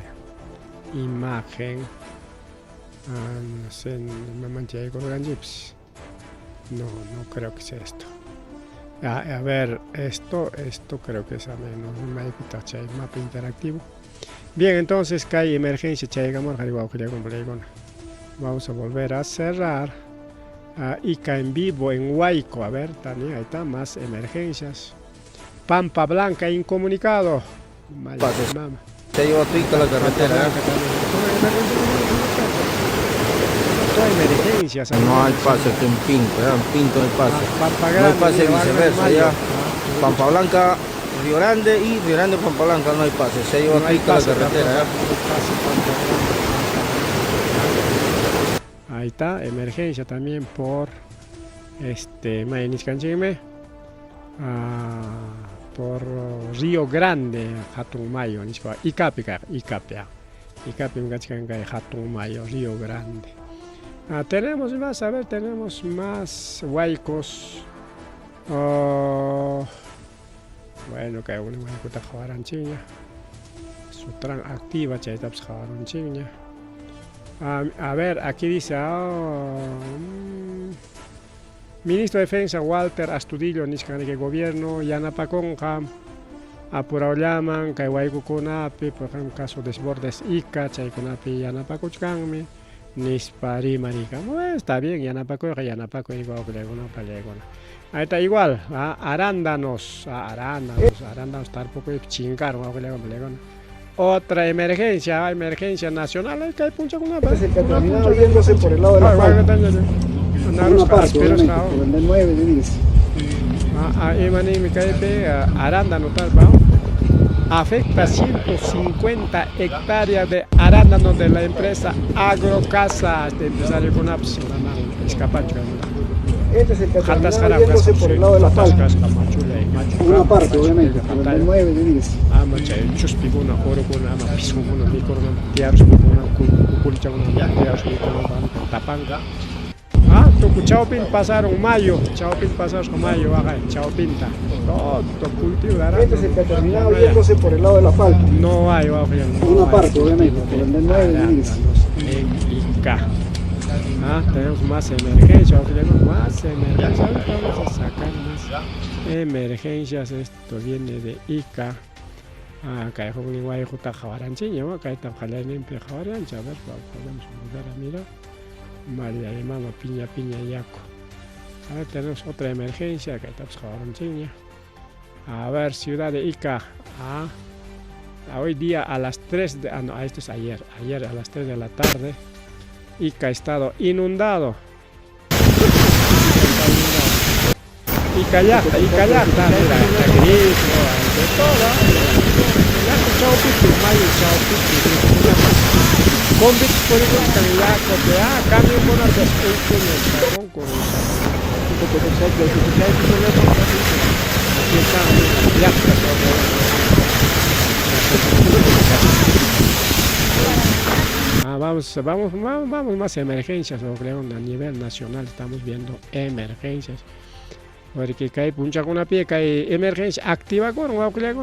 imagen, no sé, me manché con Ganjips. No creo que sea esto. A ver, esto creo que es a menos mapa interactivo. Bien, entonces cae emergencia, vamos a volver a cerrar. Ica en vivo en Huayco, a ver, también ahí está, más emergencias. Pampa Blanca incomunicado. Mama. Se lleva Ica la carretera. No hay pase aquí en Pinto no hay pase. No hay pase viceversa ya. Pampa Blanca, Río Grande y Río Grande, Pampa Blanca no hay pase. Se lleva Ica la carretera. Ahí está, emergencia también por Mayeniscanchime. Por Río Grande, Hatumayo, Icapia, Hatumayo, Río Grande. Tenemos más, a ver, tenemos más huaicos. Bueno, que hay una huaicuta jabaranchiña. Sutran activa, chaitaps jabaranchiña. A ver, aquí dice. Ministro de Defensa Walter Astudillo, Niscanque Gobierno, Yanapaconja, Apurao llaman, Kaiwaiku Conapi, por ejemplo, caso de desbordes Ica, Chayconapi, Yanapacochcanme, Nispari Marica. Bueno, está bien, Yanapaco, igual que Legona. Ahí está igual, arándanos, estar poco chingar, Legona. Otra emergencia nacional, hay que hay puncha con una es el que terminaba viéndose por el lado de la falda. Una parte, obviamente, por el 9 de 10. Arándano tal, afecta 150 hectáreas de arándanos de la empresa Agrocasa de empresario con escapacho. Este es el que terminaba viéndose por el lado de la falda. Una parte, obviamente, por el 9 de 10. Tu Chaupin pasaron mayo, Chaupinta, todo cultivo de arándanos. Este es el que terminaba viéndose por el lado de la falda. No hay, una parte, obviamente, por el 9 de 10. En Ica. Tenemos más emergencias, vamos a sacar más emergencias. Esto viene de Ica. Acá hay un igual de Jabaranchiña, acá está limpia Jabarancha. A ver, podemos volver a mirar. María de Mama, Piña, Yaco. A ver, tenemos otra emergencia, acá está Jabaranchiña. A ver, ciudad de Ica. Hoy día a las 3 de... esto es ayer a las 3 de la tarde. Ica ha estado inundado. Ica ya está, mira, está gris, de todo. Ya está Chaupiti, Mayo Chaupiti. Convict por el candidato que cambio con las descripciones, con aquí está, ya está. vamos más emergencias, ¿no? Creo, a nivel nacional estamos viendo emergencias. Porque hay puncha con una pie, hay emergencia activa con una pelea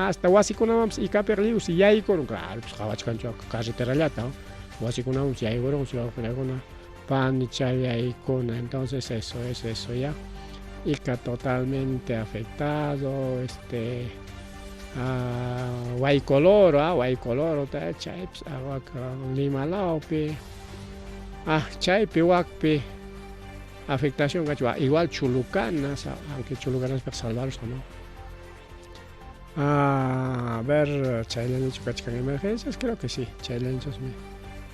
hasta huasi con una y caperlius y ahí con claro, pues jabach cancho carretera llata, huasi con una y ahí con una pan y chay ahí con entonces eso es eso ya. Y que totalmente afectado, guay color, otra chaips, agua lima laupe, chaipe wakpe, afectación gacho, igual chulucanas, aunque chulucanas para salvarlos o no. A ver, chailenchos cachican emergencias, creo que sí, chailenchos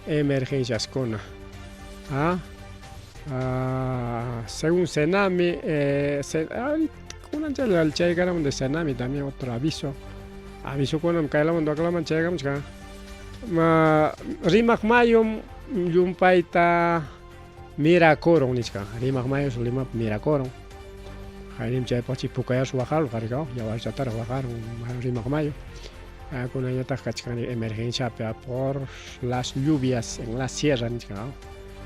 emergencias con según Senami, el Chaygaram de Senami también otro aviso con el Kailaman Doclaman Chaygaram, Rimak Mayum, Yumpaita Miracoron, Niska, Rimak Mayus, Limak Miracoron, Harim Chaypachi Pukayas Wajal, Garigao, Yawachatar Wajar, Rimak Mayo, con una emergencia por las lluvias en la sierra, Niska.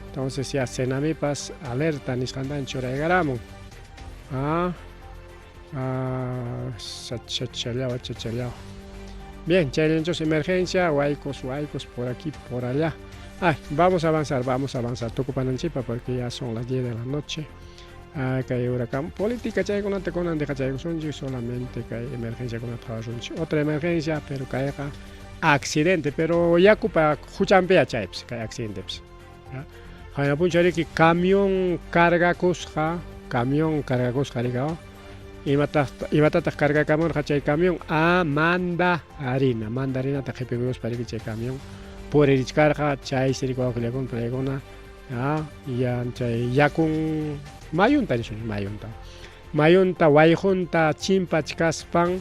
Entonces ya Senami pas alerta ni scandan choregaramo. Chachaleao. Bien, challenges emergencia, huaicos por aquí, por allá. Vamos a avanzar. Toco Pananchipa porque ya son las 10 de la noche. Que hay huracán. Política chay con ante con ande chay con solamente que hay emergencia con otra emergencia, pero que hay accidente, pero ya ocupa juchampea chaips, que hay accidentes. Hay punchari que camión carga cosja rigao y mata carga camión hachay camión mandarina ta jepe para que chay camión por el carga chay sirico que le con pregona ya chay ya con mayunta guayjunta chimpachkaspan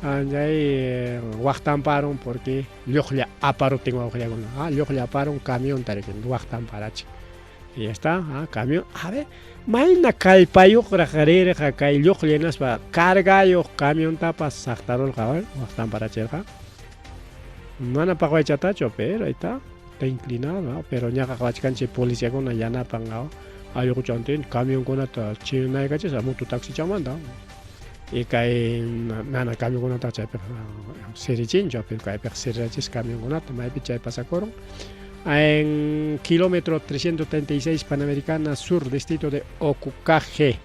anjay waqtamparon porque lloqlia aparo tengo que con lloqlia aparo un camión tarekin waqtamparachi. Y ya está, camión. A ver, maina calpayo rajarere jakai lloqlenas va carga yo camión tapas sactarol javel waqtan para cherja. Mana pago chatacho, pero ahí está inclinado, pero ña kawachkanche policía con allana pangao. Ayo kuchantin camión con ata china y caches a mutu taxi chamanda. Y cae nana camión con ata chepe serichincho, pero cae per serachis camión con ata mai picha pasacoron. En kilómetro 336 Panamericana Sur, distrito de Ocucaje,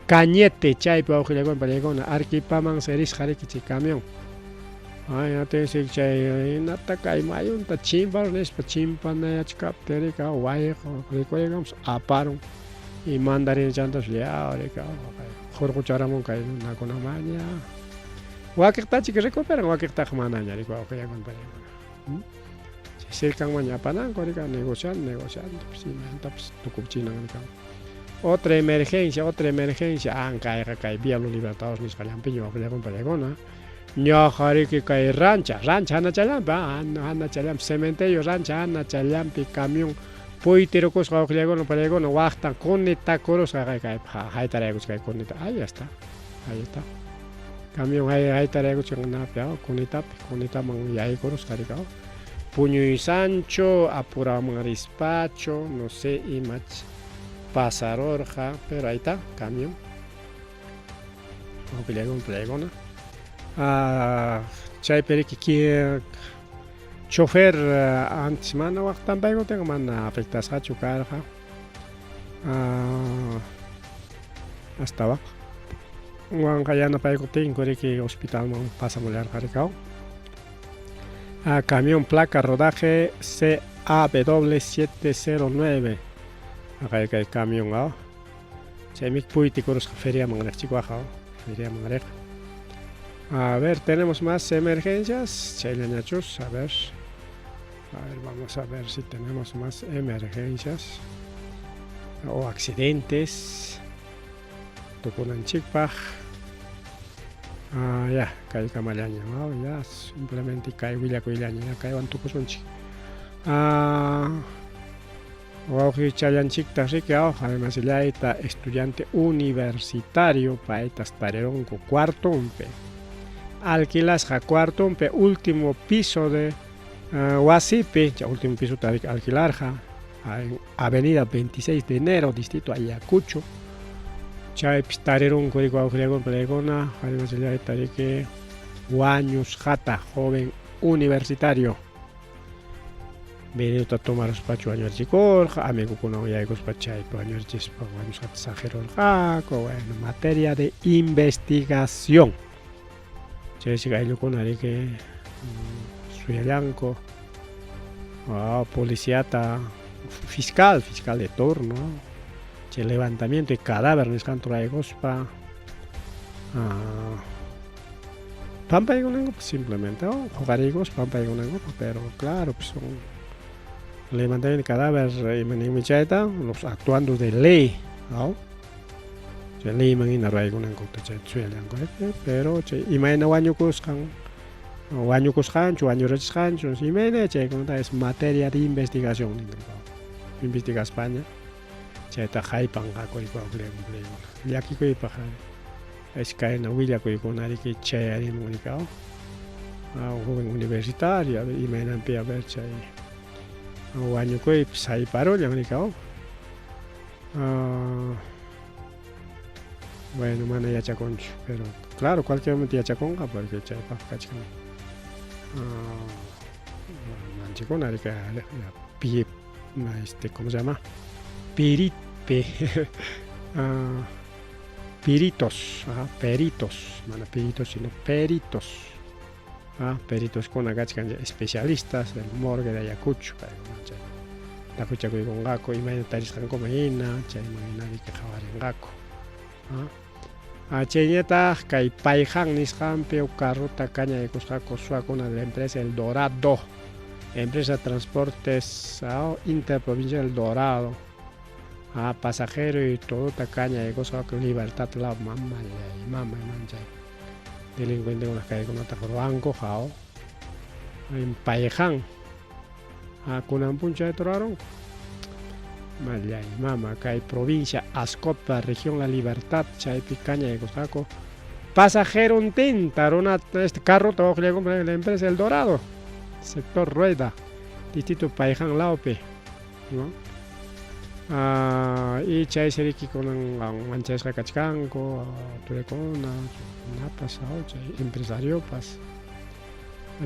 Cañete, Chaipe, Ojilegón, Palegón, Arquipaman, Seris, Jarequichi, camión. Atención, Chay, Nataka, y Mayun, Tachimbar, Nespa, Chimpana, Chicapterica, Guayejo, Recuegamos, Aparon, y Mandarin Chantas, Leaurica, Jorgo Charamon, Caina con Amaña. Wakirtachi que recuperan, Wakirtaj Manaña, Rico, Ojilegón, Palegón. Cercan mañana corrica negociando, pues tu China. Otra emergencia, cae vía los libertados mis calampiños, con Palegona. No, jari que cae rancha, Ana Chalampa, cementerio, rancha, Ana Chalampi, camión, poitero cosa, Palegona, guasta, conecta, coros, hay tareas que conecta, ahí está. Camión, hay tareas que conecta, y hay coros, caricado. Puño y Sancho, apuramos rispacho, no sé, imach, pasarorja, pero ahí está, camión. Plegona. Chay periqui chofer antes mana waktan pego tengo mana afectas a chucarja. Hasta abajo. Juan Cayana pego tengo que hospital man pasa mulher caricao. Camión placa rodaje CAW709. Acá hay camión. Semik puiti coros feria mangrek chihuahua. Feria mangrek. A ver, tenemos más emergencias. Chaileñachos, a ver, vamos a ver si tenemos más emergencias o accidentes. Tupunanchikpaj. Ya, cae Camalaña, ya simplemente cae Villacuilaña, ya cae Bantucusunchi. Oji Chayanchik Tarrique, además ya está estudiante universitario para estas tareas cuarto umpe. Alquilas a cuarto umpe, último piso de Huasipe, ya último piso de alquilar, en avenida 26 de enero, distrito Ayacucho. Chay pistareron código auxiliar pelegona, además el tarike Guaños Jata, joven universitario. Venido a tomar los pacho años de corja, amigo con ya los pachay años de Guaños Jata Sajero Jaco, bueno, materia de investigación. Chay se cayó con arike Suyalanco, policía fiscal de turno. El levantamiento de cadáveres canto de Gospa Pampa y Gonengo, pues simplemente jugaríamos Pampa y Gonengo, pero claro, pues son levantamiento de cadáveres y los actuando de ley, ¿no? La ley manina Ray Gonengo, pero imagina Guaño Cuscan, Guaño Cuscan, Guaño Rechan, imagina es materia de investigación, investiga España. Chaita Jaipan Gako y Paulego, Yaki Paja, Escaena Villa Coiconari que Chayari Monicao, un joven universitario, y me han pedido ver Chay, un año que Sai Parolia Monicao. Bueno, mana ya chaconcho, pero claro, cualquier momento ya chaconga, porque Chay Pacachcan. Manchiconari que pie, ¿cómo se llama? Peritos, no peritos, sino peritos. Peritos con agachcan especialistas del morgue de Ayacucho. La cucha con gaco, y me tariscan como ina, chay maginari que jabar en gaco. Cheñeta, que paijan niscan, peu carruta caña de cosjaco suacona de la empresa El Dorado. Empresa de Transportes Interprovincial El Dorado. Pasajero y todo tacaña de cosas que libertad la mamá y mancha delincuente con las calles con otra banco jao en Paeján con un puncha de Torarón Maya y mamá que hay provincia Ascopa región La Libertad chay picaña de cosaco pasajero intentaron este carro trabajo le compré la empresa El Dorado sector Rueda distrito Paeján Laupe, ¿no? Y chay seriki con manchas cachcanco, turecona, pasado chay empresario pas.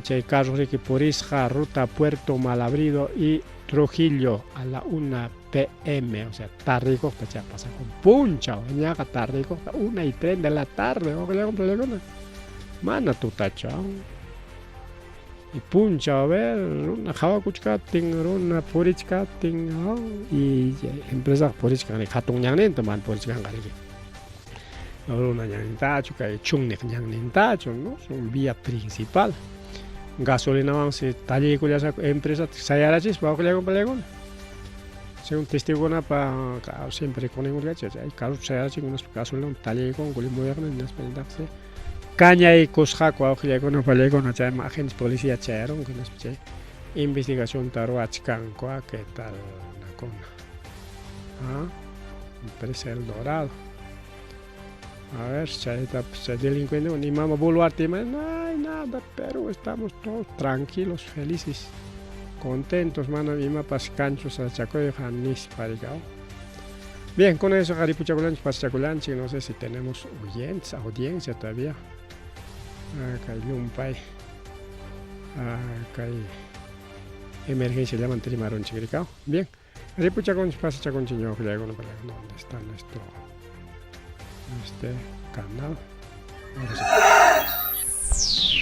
Chay carros que Purisja, ruta Puerto Malabrido y Trujillo a la 1 p.m. O sea, tarde costa ya pasa con puncha, ñaga tarde costa 1:03 de la tarde, o que le compré la mana tu tachao. Y puncha a ver una java kuchkating una purichkating y empresa purichkan ni khatung yang nen teman purichkan kali una yang tacho que chung yang nen tacho no son vía principal gasolina vamos talle con esa empresa sayarachis bajo le con pelego según testigo na pa siempre con un gacho hay carros sayarachis unos gasolina talle con moderno en las Caña y Cosjaco, aunque con una agentes policía charon con una investigación taro achcanco, ¿qué tal la cona? Empresa El Dorado. A ver, chaita, delincuente, ni mamá Boluarte, no hay nada, pero estamos todos tranquilos, felices, contentos, mano, mi mapas canchos a Chaco y Janis Parigao. Bien, con eso, Jaripucha Bulanch, Pachaculanchi, no sé si tenemos audiencia todavía. Acá hay Lumpay, acá hay emergencia, llaman Trimarón Chigricao. Bien, Jaripucha con Pachaculanchi, yo creo que ¿dónde está nuestro canal? Ahora sí.